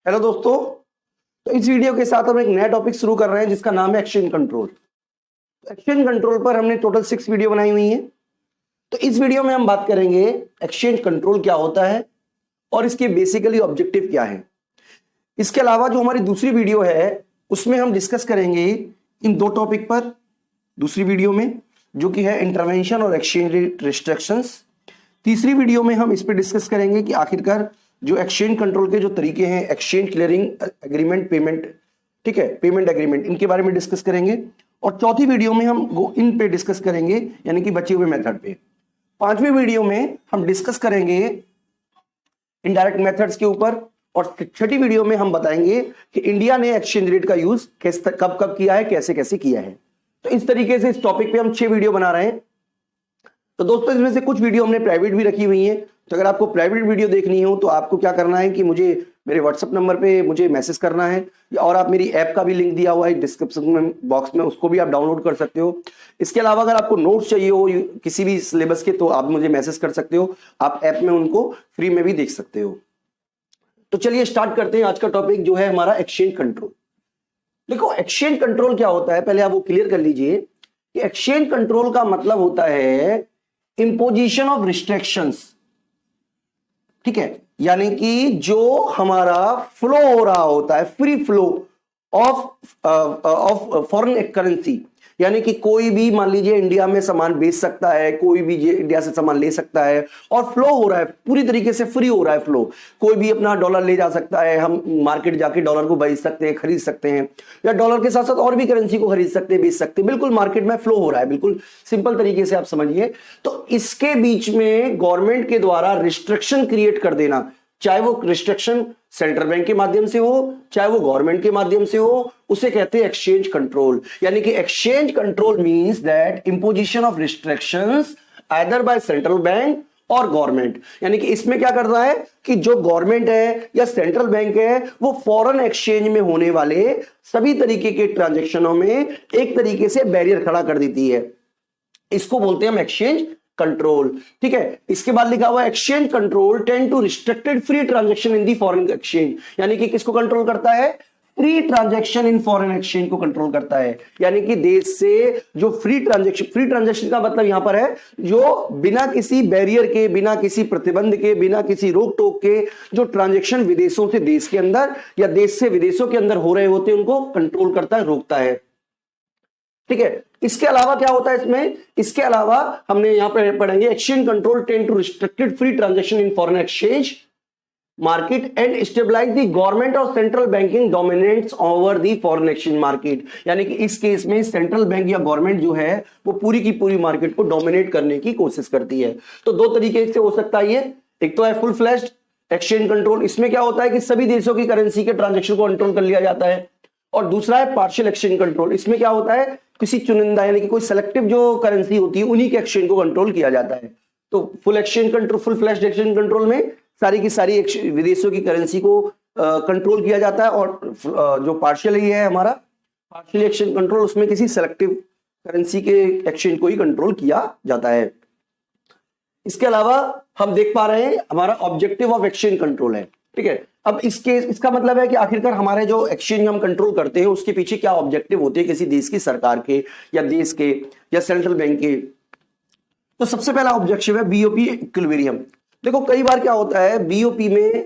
Hello दोस्तों। तो इस वीडियो के साथ हम एक नया टॉपिक शुरू कर रहे हैं जिसका नाम है एक्सचेंज कंट्रोल। एक्सचेंज कंट्रोल पर हमने टोटल 6 वीडियो बनाई हुई हैं। तो इस वीडियो में हम बात करेंगे एक्सचेंज कंट्रोल क्या होता है और इसके बेसिकली ऑब्जेक्टिव क्या है। इसके अलावा जो हमारी दूसरी वीडियो है उसमें हम डिस्कस करेंगे इन दो टॉपिक पर दूसरी वीडियो में, जो कि है इंटरवेंशन और एक्सचेंज रेट रिस्ट्रिक्शंस। तीसरी वीडियो में हम इस पर डिस्कस करेंगे कि आखिरकार जो एक्सचेंज कंट्रोल के जो तरीके हैं, एक्सचेंज क्लियरिंग एग्रीमेंट, पेमेंट, ठीक है, पेमेंट एग्रीमेंट, इनके बारे में डिस्कस करेंगे। और चौथी वीडियो में हम इन पे डिस्कस करेंगे, यानी कि बचे हुए मेथड पे। पांचवी वीडियो में हम डिस्कस करेंगे इनडायरेक्ट मेथड्स के ऊपर। और छठी वीडियो में हम बताएंगे कि इंडिया ने एक्सचेंज रेट का यूज कब कब किया है, कैसे कैसे किया है। तो इस तरीके से इस टॉपिक पे हम 6 वीडियो बना रहे हैं। तो दोस्तों, इसमें से कुछ वीडियो हमने प्राइवेट भी रखी हुई हैं। तो अगर आपको प्राइवेट वीडियो देखनी हो तो आपको क्या करना है कि मुझे मेरे व्हाट्सएप नंबर पे मुझे मैसेज करना है, और आप मेरी ऐप का भी लिंक दिया हुआ है डिस्क्रिप्शन में बॉक्स में, उसको भी आप डाउनलोड कर सकते हो। इसके अलावा अगर आपको नोट्स चाहिए हो किसी भी सिलेबस के तो आप मुझे मैसेज कर सकते हो, आप ऐप में उनको फ्री में भी देख सकते हो। तो चलिए स्टार्ट करते हैं आज का टॉपिक, जो है हमारा एक्सचेंज कंट्रोल। देखो, एक्सचेंज कंट्रोल क्या होता है पहले आप वो क्लियर कर लीजिए कि एक्सचेंज कंट्रोल का मतलब होता है इंपोजिशन ऑफ रिस्ट्रिक्शंस। ठीक है, यानी कि जो हमारा फ्लो हो रहा होता है, free flow of foreign currency, यानी कि कोई भी मान लीजिए इंडिया में सामान बेच सकता है, कोई भी इंडिया से सामान ले सकता है, और फ्लो हो रहा है, पूरी तरीके से फ्री हो रहा है फ्लो। कोई भी अपना डॉलर ले जा सकता है, हम मार्केट जाके डॉलर को बेच सकते हैं, खरीद सकते हैं, या डॉलर के साथ साथ और भी करेंसी को खरीद सकते हैं, बेच सकते हैं। बिल्कुल मार्केट में फ्लो हो रहा है, बिल्कुल सिंपल तरीके से आप समझिए। तो इसके बीच में गवर्नमेंट के द्वारा रिस्ट्रिक्शन क्रिएट कर देना, चाहे वो रिस्ट्रिक्शन सेंट्रल बैंक के माध्यम से हो, चाहे वो गवर्नमेंट के माध्यम से हो, उसे कहते हैं एक्सचेंज कंट्रोल। यानी कि exchange control means that imposition of restrictions either by central bank और गवर्नमेंट। यानी कि इसमें क्या कर रहा है कि जो गवर्नमेंट है या सेंट्रल बैंक है वो फॉरेन एक्सचेंज में होने वाले सभी तरीके के ट्रांजैक्शनों में एक तरीके से बैरियर खड़ा कर देती है। इसको बोलते हैं हम एक्सचेंज कंट्रोल। ठीक है, इसके बाद लिखा हुआ exchange control tend to restricted free transaction in the foreign exchange. यानी कि किसको कंट्रोल करता है? Free transaction in foreign exchange को कंट्रोल करता है। यानी कि देश से जो फ्री ट्रांजैक्शन का मतलब यहां पर है जो बिना किसी बैरियर के, बिना किसी प्रतिबंध के, बिना किसी रोक टोक के जो ट्रांजैक्शन विदेशों से देश के अंदर या देश से विदेशों के अंदर हो रहे होते हैं उनको कंट्रोल करता है, रोकता है। ठीक है, इसके अलावा क्या होता है इसमें? इसके अलावा हमने यहां पर पढ़ेंगे exchange control tend to restricted free transaction in foreign exchange market and stabilize the government और central banking dominance over the foreign exchange market. यानी कि इस केस में सेंट्रल बैंक या गवर्नमेंट जो है वो पूरी की पूरी मार्केट को डोमिनेट करने की कोशिश करती है। तो दो तरीके से हो सकता है ये, एक तो है फुल फ्लैश्ड एक्सचेंज कंट्रोल, इसमें क्या होता है कि सभी देशों की करेंसी के ट्रांजैक्शन को कंट्रोल कर लिया जाता है। और दूसरा है पार्शियल एक्सचेंज कंट्रोल, इसमें क्या होता है किसी चुनिंदा यानी कि कोई सेलेक्टिव जो करेंसी होती है उन्हीं के एक्सचेंज को कंट्रोल किया जाता है। तो full exchange control, full flashed exchange control में सारी की सारी विदेशों की करेंसी को कंट्रोल किया जाता है, और जो पार्शियल ही है हमारा पार्शियल एक्सचेंज कंट्रोल, उसमें किसी सेलेक्टिव करेंसी के एक्सचेंज को ही कंट्रोल किया जाता है। इसके अलावा हम देख पा रहे हैं हमारा ऑब्जेक्टिव ऑफ एक्सचेंज कंट्रोल है। ठीक है, अब इसका मतलब है कि आखिरकार हमारे जो एक्सचेंज हम कंट्रोल करते हैं उसके पीछे क्या ऑब्जेक्टिव होते हैं किसी देश की सरकार के या देश के या सेंट्रल बैंक के। तो सबसे पहला ऑब्जेक्टिव है बीओपी इक्विलिब्रियम। देखो, कई बार क्या होता है बीओपी में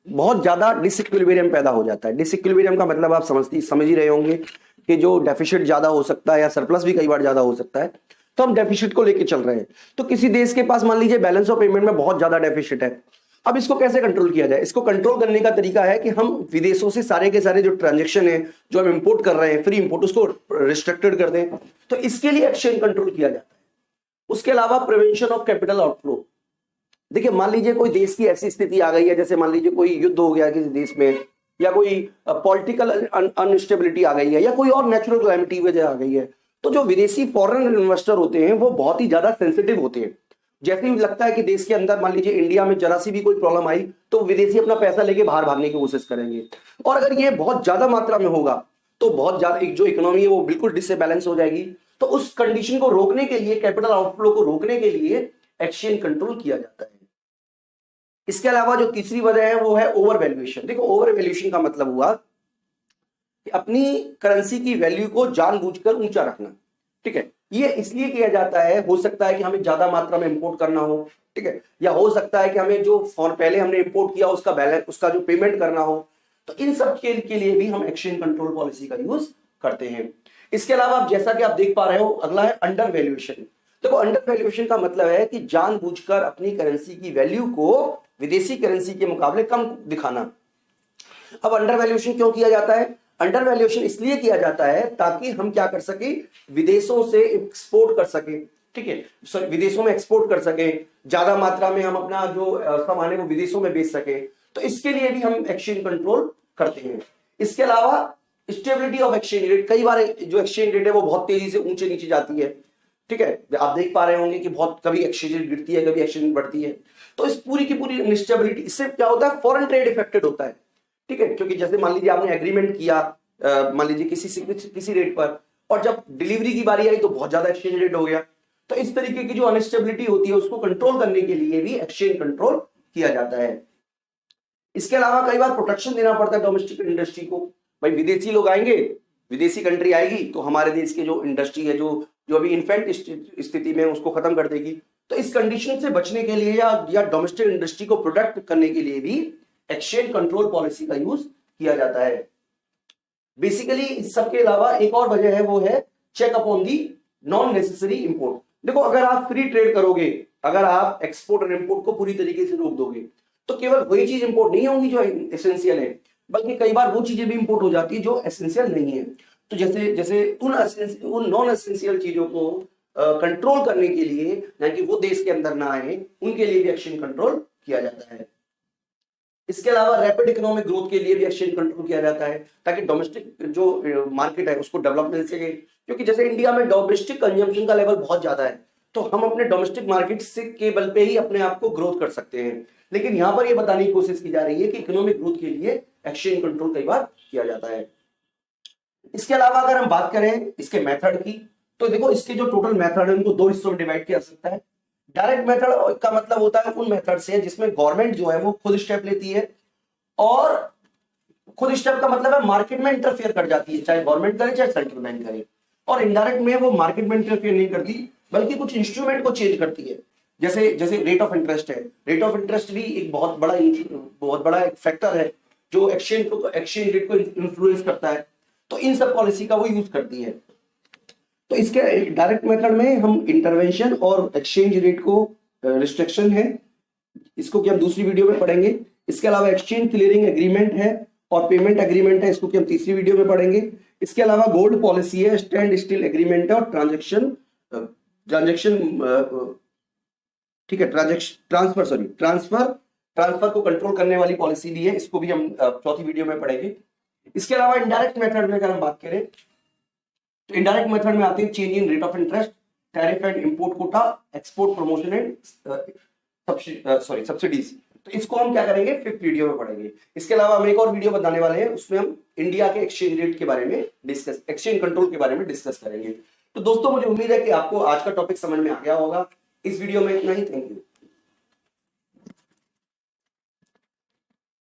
बहुत ज्यादा डिसइक्विलिब्रियम पैदा हो जाता है। डिसइक्विलिब्रियम का मतलब आप समझ ही रहे होंगे कि जो डेफिसिट ज्यादा हो सकता है या सरप्लस भी कई बार ज्यादा हो सकता है। तो हम डेफिसिट को लेकर चल रहे हैं, तो किसी देश के पास मान लीजिए बैलेंस ऑफ पेमेंट में बहुत ज्यादा डेफिसिट है। अब इसको कैसे कंट्रोल किया जाए? इसको कंट्रोल करने का तरीका है कि हम विदेशों से सारे के सारे जो ट्रांजैक्शन है जो हम इंपोर्ट कर रहे हैं, फ्री इंपोर्ट, उसको रिस्ट्रिक्टेड कर दें। तो इसके लिए एक्सचेंज कंट्रोल किया जाता है। उसके अलावा प्रिवेंशन ऑफ कैपिटल आउटफ्लो। देखिए, मान लीजिए कोई देश की ऐसी स्थिति आ गई है, जैसे मान लीजिए कोई युद्ध हो गया किसी देश में, या कोई पॉलिटिकल अनस्टेबिलिटी आ गई है, या कोई और नेचुरल कैलेमिटी वजह आ गई है, तो जो विदेशी फॉरेन इन्वेस्टर होते हैं वो बहुत ही ज्यादा सेंसिटिव होते हैं। जैसे ही लगता है कि देश के अंदर मान लीजिए इंडिया में जरा सी भी कोई प्रॉब्लम आई तो विदेशी अपना पैसा लेके बाहर भागने की कोशिश करेंगे। और अगर ये बहुत ज्यादा मात्रा में होगा तो बहुत ज्यादा जो इकोनॉमी है वो बिल्कुल डिसबैलेंस हो जाएगी। तो उस कंडीशन को रोकने के लिए, कैपिटल आउटफ्लो को रोकने के लिए एक्सचेंज कंट्रोल किया जाता है। इसके अलावा जो तीसरी वजह है वो है ओवर वैल्यूएशन। देखो ओवर वैल्यूएशन का मतलब हुआ कि अपनी करेंसी की वैल्यू को जानबूझकर ऊंचा रखना, ठीक है। ये इसलिए किया जाता है, हो सकता है कि हमें ज्यादा मात्रा में इंपोर्ट करना हो, ठीक है, या हो सकता है कि हमें जो पहले हमने इंपोर्ट किया उसका बैलेंस, उसका जो पेमेंट करना हो, तो इन सब के लिए भी हम एक्सचेंज कंट्रोल पॉलिसी का यूज करते हैं। इसके अलावा जैसा कि आप देख पा रहे हो, अगला है अंडर वैल्यूएशन। देखो अंडर वैल्यूएशन का मतलब है कि जानबूझकर अपनी करेंसी की वैल्यू को विदेशी करेंसी के मुकाबले कम दिखाना। अब अंडर वैल्यूएशन क्यों किया जाता है? अंडर वैल्यूएशन इसलिए किया जाता है ताकि हम क्या कर सके, विदेशों से एक्सपोर्ट कर सके, ठीक है, विदेशों में एक्सपोर्ट कर सके, ज्यादा मात्रा में हम अपना जो सामान है वो विदेशों में बेच सके। तो इसके लिए भी हम एक्सचेंज कंट्रोल करते हैं। इसके अलावा स्टेबिलिटी ऑफ एक्सचेंज रेट, कई बार जो एक्सचेंज रेट है वो बहुत तेजी से ऊंचे नीचे जाती है, ठीक है, आप देख पा रहे होंगे कि बहुत कभी एक्सचेंज रेट गिरती है, कभी एक्सचेंज बढ़ती है। तो इस पूरी की पूरी इंस्टेबिलिटी, इससे क्या होता है, फॉरेन ट्रेड इफेक्टेड होता है, ठीक है, क्योंकि जैसे मान लीजिए आपने एग्रीमेंट किया मान लीजिए किसी रेट पर, और जब डिलीवरी की बारी आई तो बहुत ज्यादा एक्सचेंज रेट हो गया। तो इस तरीके की जो अनस्टेबिलिटी होती है उसको कंट्रोल करने के लिए भी एक्सचेंज कंट्रोल किया जाता है। इसके अलावा कई बार प्रोटेक्शन देना पड़ता है डोमेस्टिक इंडस्ट्री को। भाई विदेशी लोग आएंगे, विदेशी कंट्री आएगी तो हमारे देश की जो इंडस्ट्री है जो अभी इन्फेंट स्थिति में उसको खत्म कर देगी। तो इस कंडीशन से बचने के लिए या डोमेस्टिक इंडस्ट्री को प्रोटेक्ट करने के लिए भी एक्सचेंज कंट्रोल पॉलिसी का यूज किया जाता है। बेसिकली इस सबके अलावा एक और वजह है, वो है check upon the non necessary import. देखो अगर आप फ्री ट्रेड करोगे, अगर आप एक्सपोर्ट और इंपोर्ट को पूरी तरीके से रोक दोगे, तो केवल वही चीज इंपोर्ट नहीं होंगी जो एसेंशियल है, बल्कि कई बार वो चीजें भी इंपोर्ट हो जाती है जो एसेंशियल नहीं है। तो जैसे उन नॉन एसेंशियल चीजों को कंट्रोल करने के लिए, यानी कि वो देश के अंदर ना आए, उनके लिए भी एक्सचेंज कंट्रोल किया जाता है। इसके अलावा रैपिड इकोनॉमिक ग्रोथ के लिए भी एक्सचेंज कंट्रोल किया जाता है, ताकि डोमेस्टिक जो मार्केट है उसको डेवलप मिल सके। क्योंकि जैसे इंडिया में डोमेस्टिक कंजम्पशन का लेवल बहुत ज्यादा है, तो हम अपने डोमेस्टिक मार्केट से के बल पे ही अपने आप को ग्रोथ कर सकते हैं। लेकिन यहां पर यह बताने की कोशिश की जा रही है कि इकोनॉमिक ग्रोथ के लिए एक्सचेंज कंट्रोल कई बार किया जाता है। इसके अलावा अगर हम बात करें इसके मेथड की, तो देखो इसके जो टोटल मेथड है उनको दो हिस्सों में डिवाइड किया जा सकता है। डायरेक्ट मेथड का मतलब होता है उन मेथड से जिसमें गवर्नमेंट जो है वो खुद स्टेप लेती है, और खुद स्टेप का मतलब है मार्केट में इंटरफेयर कर जाती है, चाहे गवर्नमेंट करे चाहे सेंट्रल बैंक करे। और इनडायरेक्ट में वो मार्केट में इंटरफेयर नहीं करती, बल्कि कुछ इंस्ट्रूमेंट को चेंज करती है। जैसे रेट ऑफ इंटरेस्ट है, रेट ऑफ इंटरेस्ट भी एक बहुत बड़ा एक फैक्टर है जो एक्सचेंज रेट को इन्फ्लुएंस करता है। तो इन सब पॉलिसी का वो यूज करती है। तो इसके डायरेक्ट मेथड में हम इंटरवेंशन और एक्सचेंज रेट को रिस्ट्रिक्शन है, इसको कि हम दूसरी वीडियो में पढ़ेंगे। इसके अलावा एक्सचेंज क्लियरिंग एग्रीमेंट है और पेमेंट एग्रीमेंट है, इसको कि हम तीसरी वीडियो में पढ़ेंगे। इसके अलावा गोल्ड पॉलिसी है, स्टैंड स्टिल एग्रीमेंट है, और ट्रांजैक्शन ठीक है, ट्रांसफर को कंट्रोल करने वाली पॉलिसी भी है, इसको भी हम चौथी वीडियो में पढ़ेंगे। इसके अलावा इनडायरेक्ट मेथड में अगर हम बात करें तो इनडायरेक्ट मेथड में आते हैं change in rate of interest, tariff and import Kota, export promotion and subsidies. तो इसको हम क्या करेंगे, फिफ्थ वीडियो में पढ़ेंगे। इसके अलावा हम एक और वीडियो बनाने वाले हैं, उसमें हम इंडिया के एक्सचेंज रेट के बारे में डिस्कस, एक्सचेंज कंट्रोल के बारे में डिस्कस करेंगे। तो दोस्तों मुझे उम्मीद है कि आपको आज का टॉपिक समझ में आ गया होगा। इस वीडियो में इतना ही, थैंक यू।